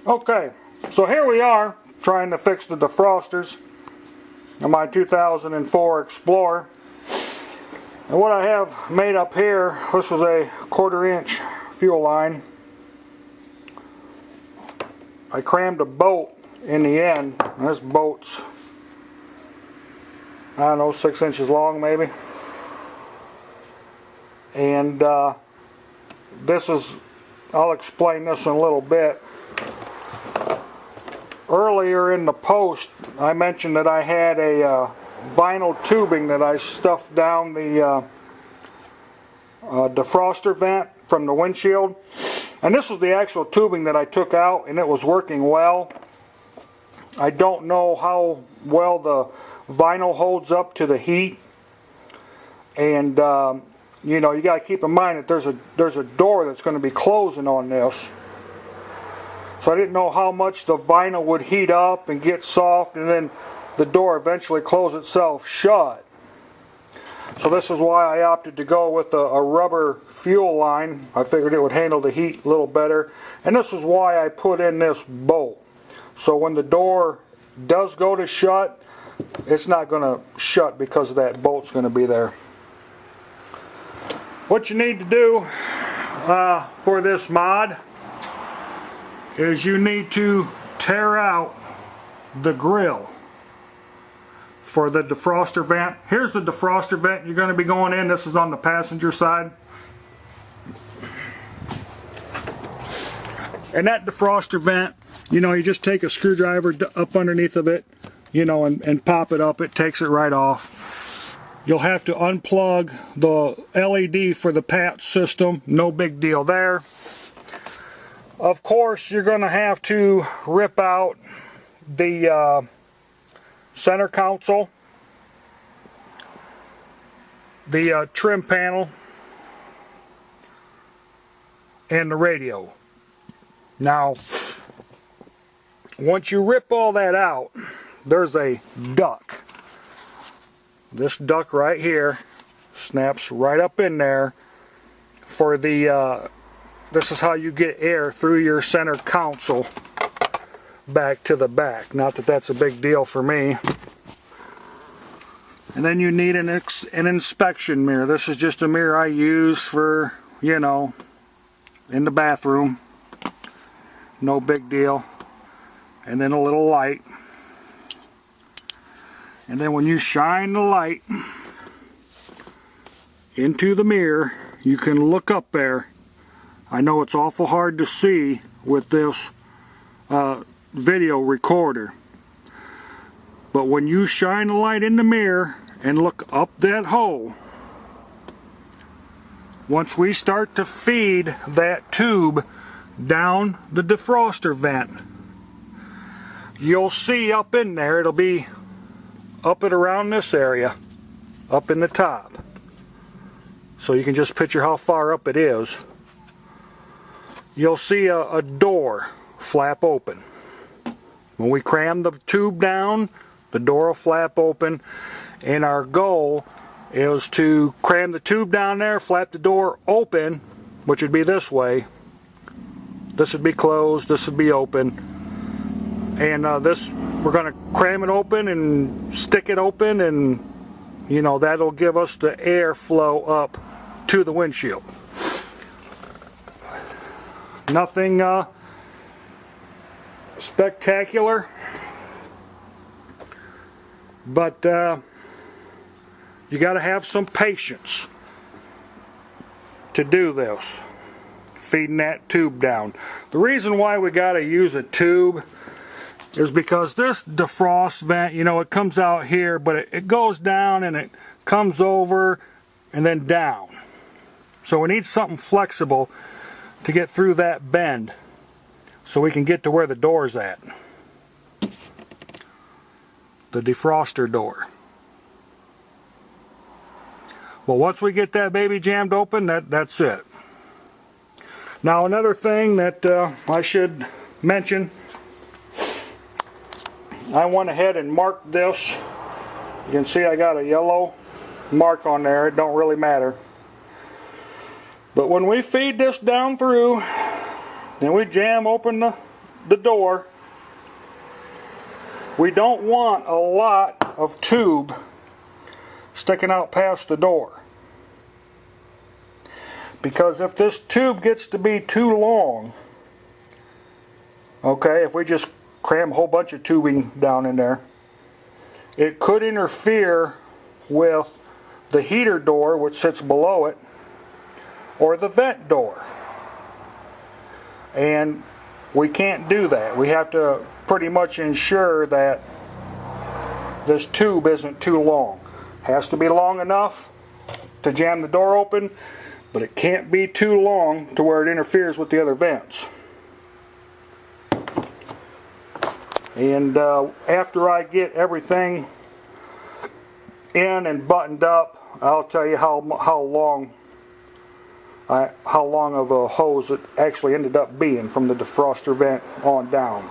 Okay, so here we are trying to fix the defrosters on my 2004 Explorer. And what I have made up here, this is a 1/4 inch fuel line. I crammed a bolt in the end. This bolt's, I don't know, 6 inches long maybe. And this is, I'll explain this in a little bit. Earlier in the post, I mentioned that I had a vinyl tubing that I stuffed down the defroster vent from the windshield. And this was the actual tubing that I took out, and it was working well. I don't know how well the vinyl holds up to the heat. And you know, you got to keep in mind that there's a door that's going to be closing on this. So I didn't know how much the vinyl would heat up and get soft, and then the door eventually close itself shut. So this is why I opted to go with a rubber fuel line. I figured it would handle the heat a little better. And this is why I put in this bolt. So when the door does go to shut, it's not going to shut because that bolt's going to be there. What you need to do for this mod is you need to tear out the grill for the defroster vent. Here's the defroster vent you're going to be going in. This is on the passenger side. And that defroster vent, you know, you just take a screwdriver up underneath of it, you know, and pop it up. It takes it right off. You'll have to unplug the LED for the PAT system. No big deal there. Of course, you're going to have to rip out the center console, the trim panel, and the radio. Now, once you rip all that out, there's a duct. This duct right here snaps right up in there for the this is how you get air through your center console back to the back. Not that that's a big deal for me. And then you need an inspection mirror. This is just a mirror I use for, you know, in the bathroom. No big deal. And then a little light. And then when you shine the light into the mirror, you can look up there. I know it's awful hard to see with this video recorder, but when you shine the light in the mirror and look up that hole, once we start to feed that tube down the defroster vent, you'll see up in there, it'll be up at around this area, up in the top. So you can just picture how far up it is. You'll see a door flap open. When we cram the tube down, the door will flap open, and our goal is to cram the tube down there, flap the door open, which would be this way. This would be closed, this would be open, and this, we're going to cram it open and stick it open, and you know, that'll give us the air flow up to the windshield. Nothing spectacular, but you got to have some patience to do this, feeding that tube down. The reason why we got to use a tube is because this defrost vent, you know, it comes out here, but it goes down and it comes over and then down. So we need something flexible to get through that bend so we can get to where the door's at. The defroster door. Well, once we get that baby jammed open, that's it. Now another thing that I should mention, I went ahead and marked this. You can see I got a yellow mark on there. It don't really matter. But when we feed this down through, then we jam open the door. We don't want a lot of tube sticking out past the door. Because if this tube gets to be too long, okay, if we just cram a whole bunch of tubing down in there, it could interfere with the heater door, which sits below it, or the vent door. And we can't do that. We have to pretty much ensure that this tube isn't too long. It has to be long enough to jam the door open, but it can't be too long to where it interferes with the other vents. And after I get everything in and buttoned up, I'll tell you how long of a hose it actually ended up being from the defroster vent on down.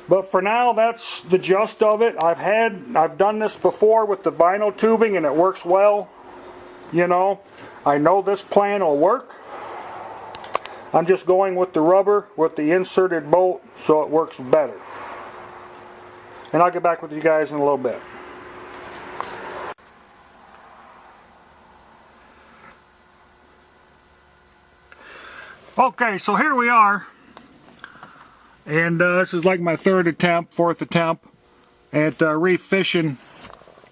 But for now, that's the gist of it. I've done this before with the vinyl tubing and it works well. You know, I know this plan will work. I'm just going with the rubber with the inserted bolt so it works better. And I'll get back with you guys in a little bit. Okay, so here we are. And this is like my fourth attempt at refishing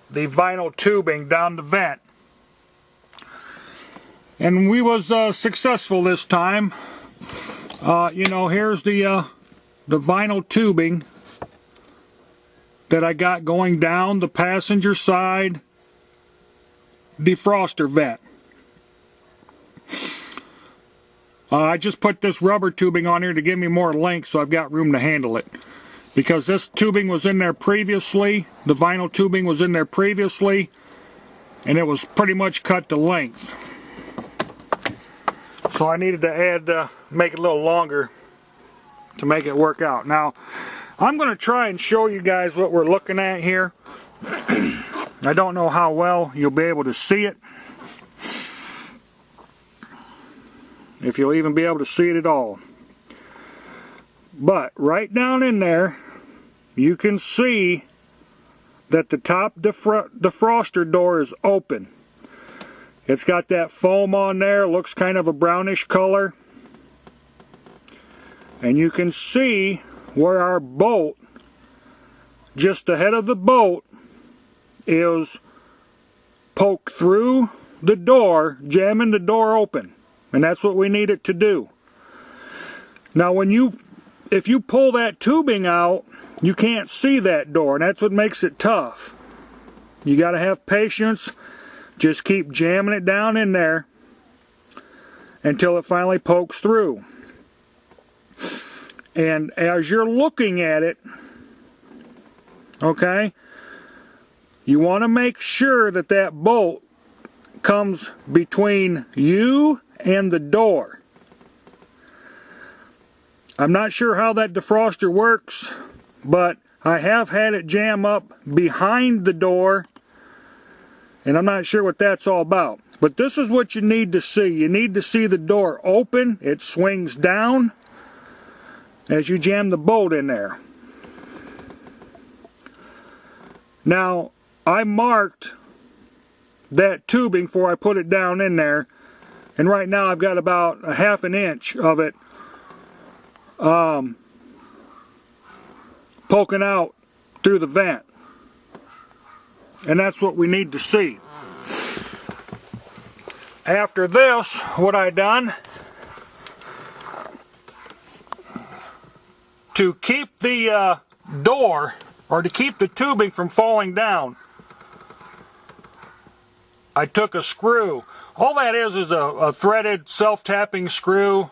the vinyl tubing down the vent. And we was successful this time. You know, here's the vinyl tubing that I got going down the passenger side defroster vent. I just put this rubber tubing on here to give me more length so I've got room to handle it. Because this tubing was in there previously, the vinyl tubing was in there previously, and it was pretty much cut to length. So I needed to add, make it a little longer to make it work out. Now, I'm going to try and show you guys what we're looking at here. I don't know how well you'll be able to see it. If you'll even be able to see it at all. But right down in there, you can see that the top defroster door is open. It's got that foam on there, looks kind of a brownish color. And you can see where our bolt, just ahead of the bolt, is poked through the door, jamming the door open. And that's what we need it to do. Now if you pull that tubing out, you can't see that door, and that's what makes it tough. You got to have patience. Just keep jamming it down in there until it finally pokes through. And as you're looking at it, okay, you want to make sure that that bolt comes between you and the door. I'm not sure how that defroster works, but I have had it jam up behind the door, and I'm not sure what that's all about. But this is what you need to see. You need to see the door open. It swings down as you jam the bolt in there. Now, I marked that tubing before I put it down in there, and right now I've got about a ½ an inch of it poking out through the vent. And that's what we need to see. After this, what I done, to keep the door, or to keep the tubing from falling down, I took a screw. All that is a threaded self-tapping screw.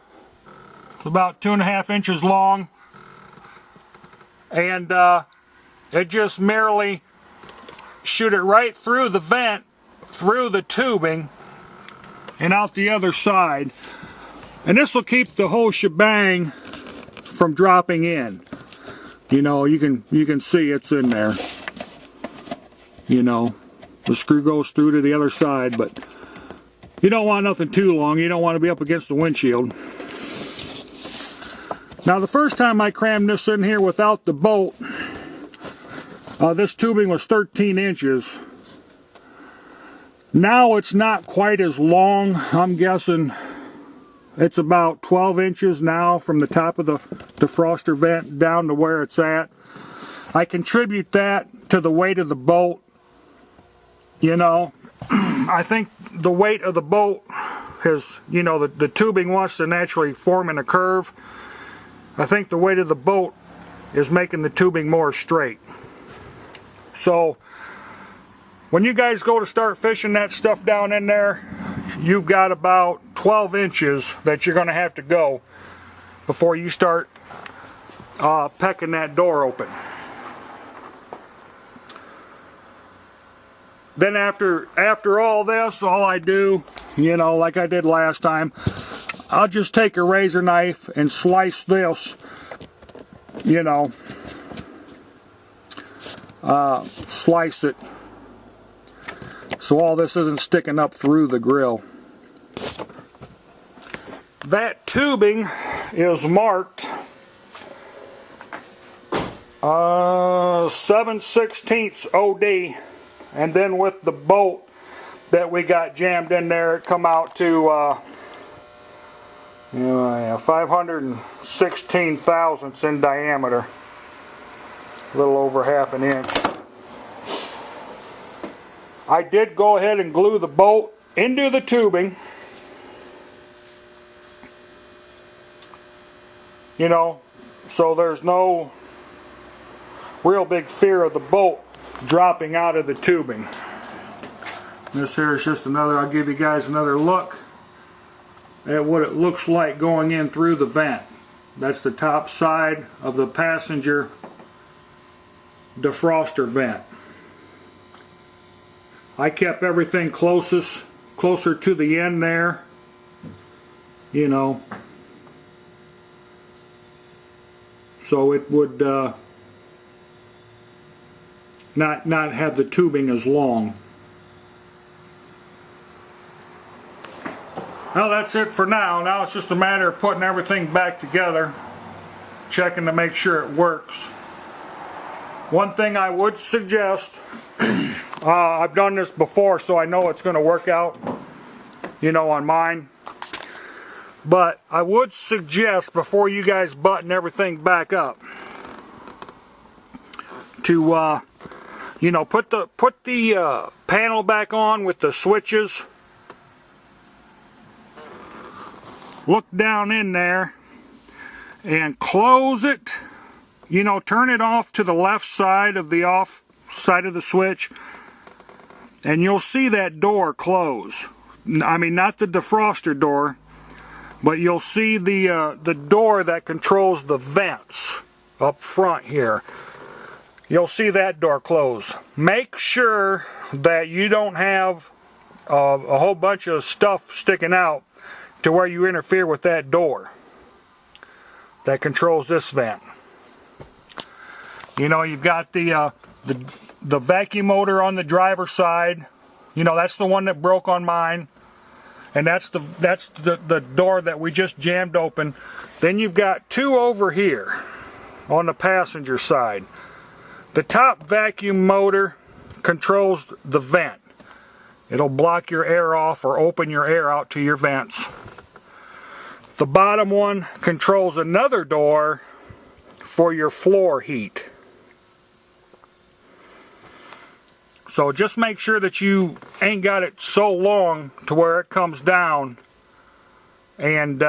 It's about 2.5 inches long. And it just merely shoot it right through the vent, through the tubing, and out the other side. And this will keep the whole shebang from dropping in. You know, you can see it's in there. You know, the screw goes through to the other side, but you don't want nothing too long. You don't want to be up against the windshield. Now the first time I crammed this in here without the bolt, this tubing was 13 inches. Now it's not quite as long. I'm guessing it's about 12 inches now from the top of the defroster vent down to where it's at. I contribute that to the weight of the bolt. You know, I think the weight of the bolt has, you know, the tubing wants to naturally form in a curve. I think the weight of the bolt is making the tubing more straight. So when you guys go to start fishing that stuff down in there, you've got about 12 inches that you're going to have to go before you start pecking that door open. Then after all this, all I do, you know, like I did last time, I'll just take a razor knife and slice this, you know, slice it so all this isn't sticking up through the grill. That tubing is marked 7/16 OD, and then with the bolt that we got jammed in there, it come out to 516 thousandths in diameter, a little over half an inch. I did go ahead and glue the bolt into the tubing, you know, so there's no real big fear of the bolt dropping out of the tubing. This here is just another, I'll give you guys another look at what it looks like going in through the vent. That's the top side of the passenger defroster vent. I kept everything closer to the end there, you know, so it would not have the tubing as long. Well, that's it for now. Now it's just a matter of putting everything back together, checking to make sure it works. One thing I would suggest, I've done this before so I know it's going to work out, you know, on mine. But I would suggest before you guys button everything back up to, you know, put the panel back on with the switches. Look down in there and close it. You know, turn it off to the left side of the off side of the switch, and you'll see that door close. I mean, not the defroster door, but you'll see the door that controls the vents up front here. You'll see that door close. Make sure that you don't have a whole bunch of stuff sticking out to where you interfere with that door that controls this vent. You know, you've got the vacuum motor on the driver's side. You know, that's the one that broke on mine, and that's the door that we just jammed open. Then you've got two over here on the passenger side. The top vacuum motor controls the vent. It'll block your air off or open your air out to your vents. The bottom one controls another door for your floor heat. So just make sure that you ain't got it so long to where it comes down and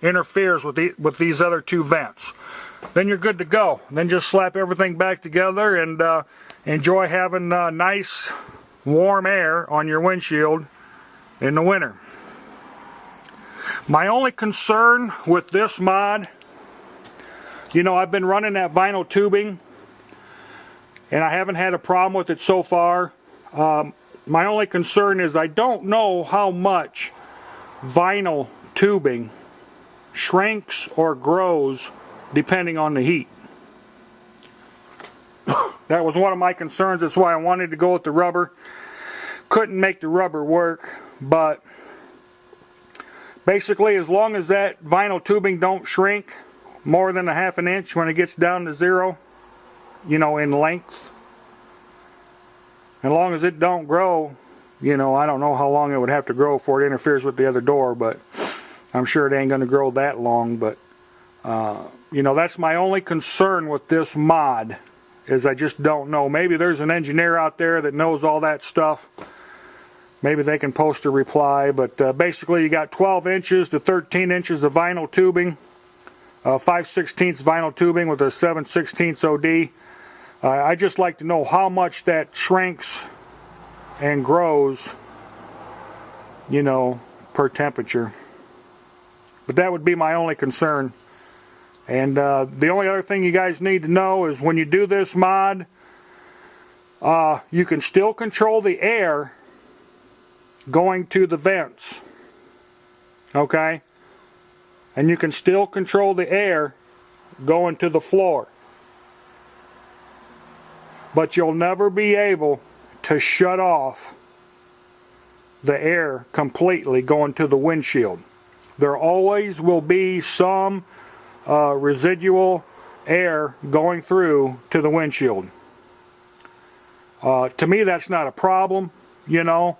interferes with these other two vents. Then you're good to go. Then just slap everything back together and enjoy having nice warm air on your windshield in the winter. My only concern with this mod, you know, I've been running that vinyl tubing and I haven't had a problem with it so far. My only concern is I don't know how much vinyl tubing shrinks or grows depending on the heat. That was one of my concerns. That's why I wanted to go with the rubber. Couldn't make the rubber work, but Basically, as long as that vinyl tubing don't shrink more than a ½ an inch when it gets down to 0, you know, in length, as long as it don't grow, you know, I don't know how long it would have to grow before it interferes with the other door, but I'm sure it ain't going to grow that long. But you know, that's my only concern with this mod, is I just don't know. Maybe there's an engineer out there that knows all that stuff. Maybe they can post a reply. But basically, you got 12 inches to 13 inches of vinyl tubing, 5/16 vinyl tubing with a 7/16 OD. I just like to know how much that shrinks and grows, you know, per temperature. But that would be my only concern. And the only other thing you guys need to know is when you do this mod, you can still control the air going to the vents. Okay? And you can still control the air going to the floor. But you'll never be able to shut off the air completely going to the windshield. There always will be some residual air going through to the windshield. To me, that's not a problem, you know.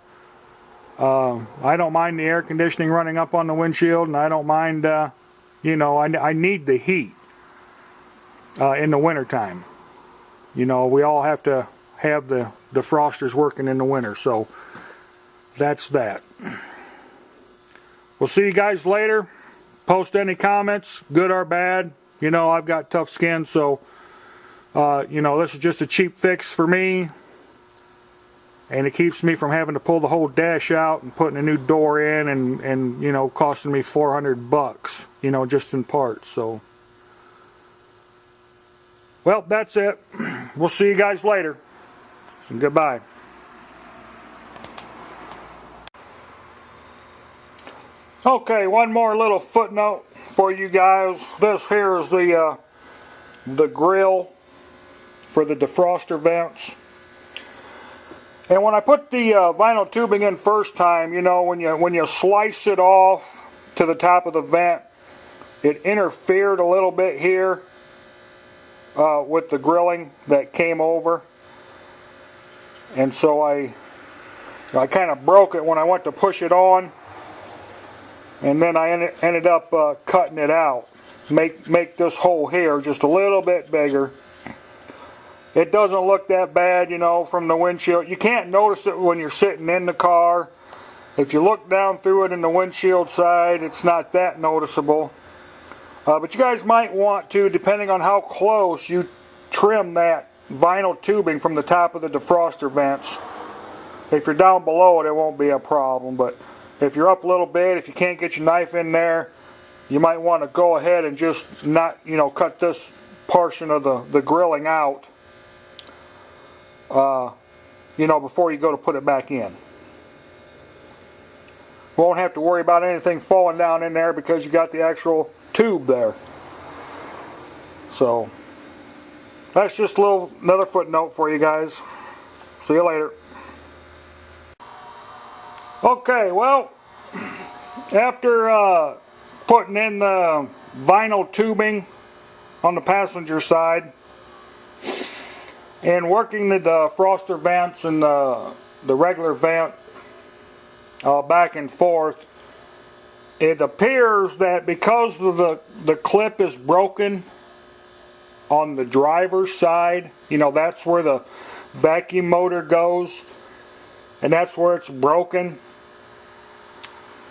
I don't mind the air conditioning running up on the windshield, and I don't mind, you know, I need the heat in the wintertime. You know, we all have to have the defrosters working in the winter, so that's that. We'll see you guys later. Post any comments, good or bad. You know, I've got tough skin, so, you know, this is just a cheap fix for me. And it keeps me from having to pull the whole dash out and putting a new door in and you know, costing me $400, you know, just in parts, so. Well, that's it. We'll see you guys later. And goodbye. Okay, one more little footnote for you guys. This here is the grill for the defroster vents. And when I put the vinyl tubing in first time, you know, when you slice it off to the top of the vent, it interfered a little bit here with the grilling that came over. And so I kind of broke it when I went to push it on. And then I ended up cutting it out. Make this hole here just a little bit bigger. It doesn't look that bad, you know, from the windshield. You can't notice it when you're sitting in the car. If you look down through it in the windshield side, it's not that noticeable. But you guys might want to, depending on how close you trim that vinyl tubing from the top of the defroster vents. If you're down below it, it won't be a problem. But if you're up a little bit, if you can't get your knife in there, you might want to go ahead and just not, you know, cut this portion of the grilling out, you know, before you go to put it back in. Won't have to worry about anything falling down in there because you got the actual tube there. So that's just another footnote for you guys. See you later. Okay, well, after putting in the vinyl tubing on the passenger side and working the defroster vents and the regular vent back and forth, it appears that because of the clip is broken on the driver's side, you know, that's where the vacuum motor goes, and that's where it's broken.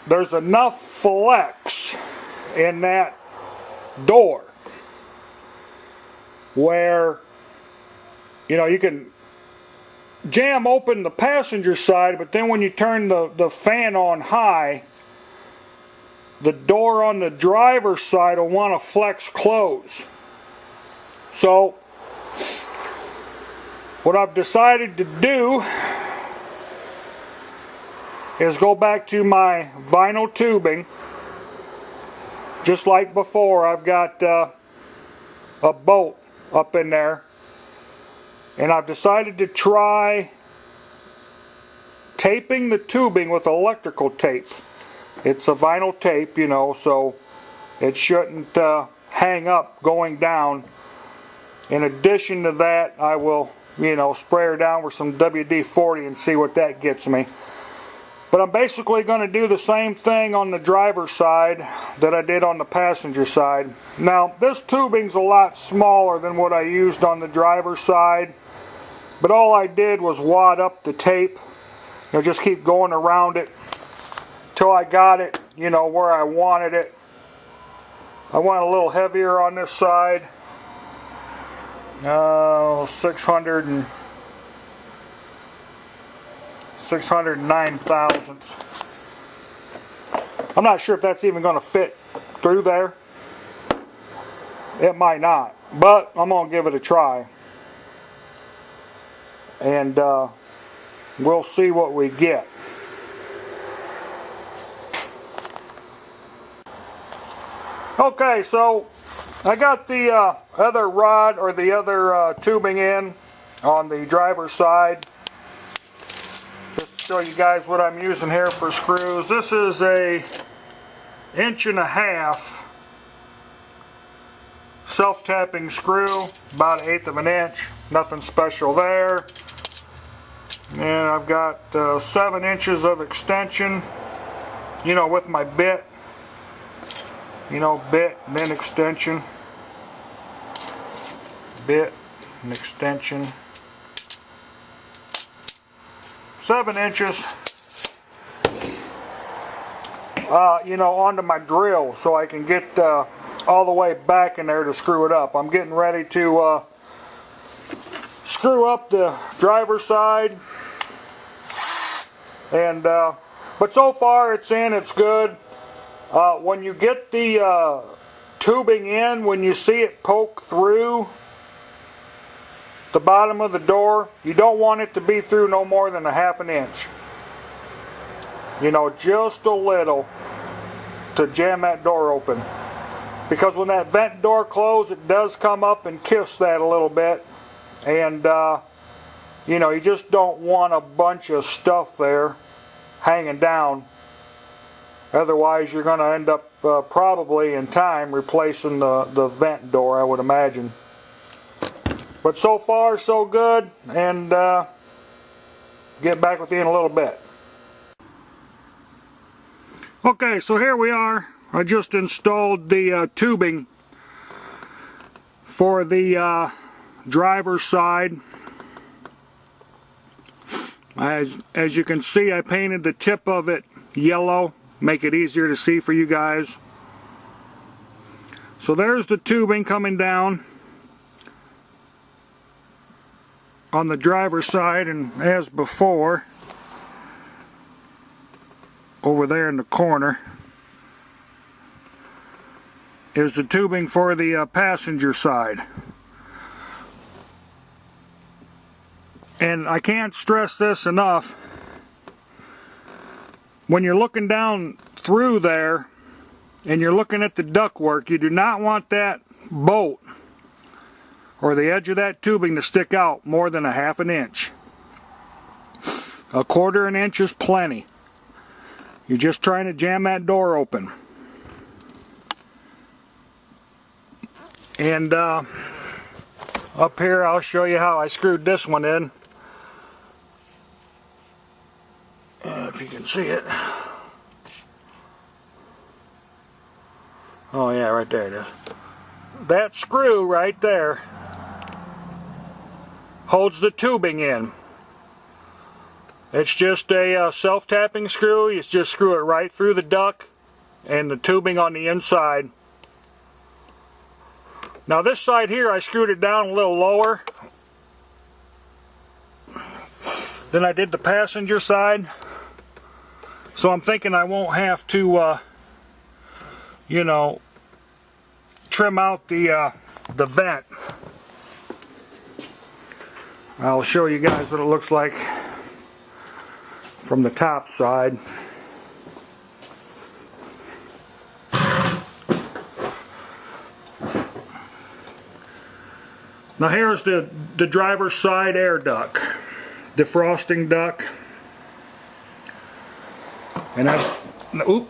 There's enough flex in that door where, you know, you can jam open the passenger side, but then when you turn the fan on high, the door on the driver's side will want to flex close. So what I've decided to do is go back to my vinyl tubing. Just like before, I've got a bolt up in there, and I've decided to try taping the tubing with electrical tape. It's a vinyl tape, you know, so it shouldn't hang up going down. In addition to that, I will, you know, spray her down with some WD-40 and see what that gets me. But I'm basically going to do the same thing on the driver's side that I did on the passenger side. Now, this tubing's a lot smaller than what I used on the driver's side, but all I did was wad up the tape. You know, just keep going around it till I got it, you know, where I wanted it. I want a little heavier on this side. 609 thousandths. I'm not sure if that's even going to fit through there. It might not, but I'm going to give it a try. And we'll see what we get. Okay, so I got the other rod or the other tubing in on the driver's side. Just to show you guys what I'm using here for screws. This is a 1.5 inch self-tapping screw, about 1/8 of an inch. Nothing special there. And I've got 7 inches of extension, you know, with my bit. You know, bit and then extension. Bit and extension. 7 inches, you know, onto my drill so I can get all the way back in there to screw it up. I'm getting ready to screw up the driver's side. And but so far it's in, it's good. When you get the tubing in, when you see it poke through the bottom of the door, you don't want it to be through no more than 1/2 inch. You know, just a little to jam that door open. Because when that vent door closes, it does come up and kiss that a little bit. And, you know, you just don't want a bunch of stuff there hanging down. Otherwise, you're going to end up probably in time replacing the vent door, I would imagine. But so far, so good, and get back with you in a little bit. Okay, so here we are. I just installed the tubing for the driver's side. As you can see, I painted the tip of it yellow, make it easier to see for you guys. So there's the tubing coming down on the driver's side, and as before, over there in the corner is the tubing for the passenger side. And I can't stress this enough, when you're looking down through there and you're looking at the ductwork, you do not want that bolt or the edge of that tubing to stick out more than 1/2 inch. 1/4 inch is plenty. You're just trying to jam that door open. And up here I'll show you how I screwed this one in. If you can see it. Oh yeah, right there it is. That screw right there holds the tubing in. It's just a self-tapping screw. You just screw it right through the duct and the tubing on the inside. Now this side here, I screwed it down a little lower than I did the passenger side. So I'm thinking I won't have to, you know, trim out the vent. I'll show you guys what it looks like from the top side. Now here's the driver's side air duct, defrosting duct. And Oop,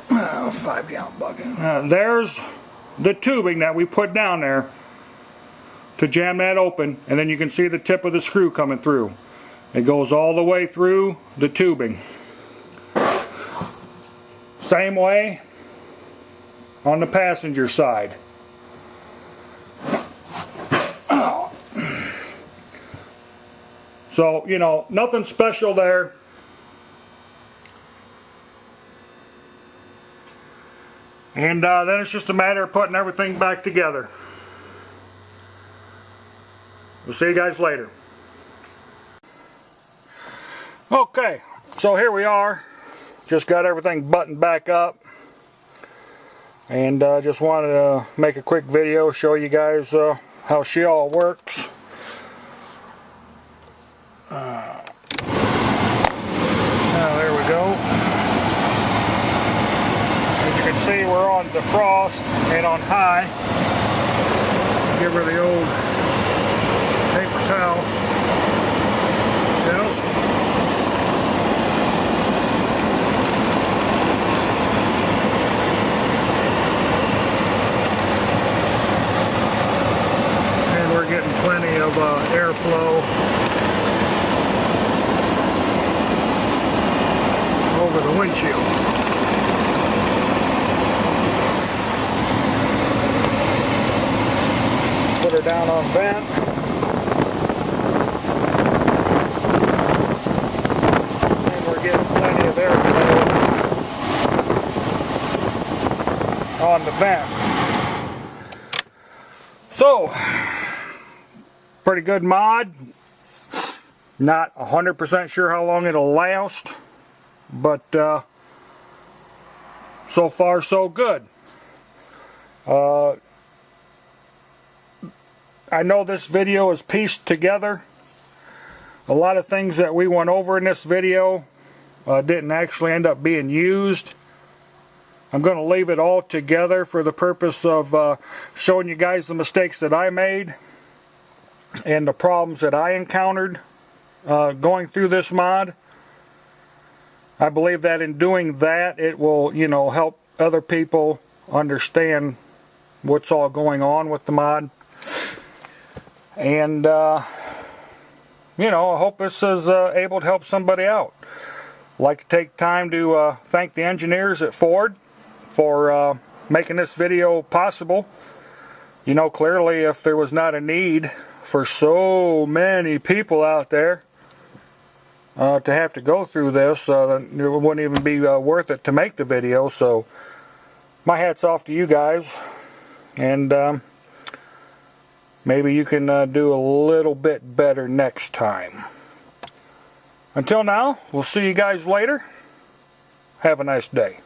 5-gallon bucket. There's the tubing that we put down there to jam that open, and then you can see the tip of the screw coming through. It goes all the way through the tubing. Same way on the passenger side. So, you know, nothing special there. And then it's just a matter of putting everything back together. We'll see you guys later. Okay, so here we are. Just got everything buttoned back up. And just wanted to make a quick video, show you guys how she all works. Now there we go. As you can see, we're on defrost and on high. Give her the old paper towel. Yes. And we're getting plenty of airflow over the windshield. Put her down on vent. And we're getting plenty of airflow on the vent. So, pretty good mod. Not 100% sure how long it'll last. But so far so good. I know this video is pieced together. A lot of things that we went over in this video didn't actually end up being used. I'm going to leave it all together for the purpose of showing you guys the mistakes that I made and the problems that I encountered going through this mod. I believe that in doing that, it will, you know, help other people understand what's all going on with the mod. And, you know, I hope this is able to help somebody out. I'd like to take time to thank the engineers at Ford for making this video possible. You know, clearly if there was not a need for so many people out there to have to go through this, it wouldn't even be worth it to make the video. So my hat's off to you guys, and maybe you can do a little bit better next time. Until now, we'll see you guys later. Have a nice day.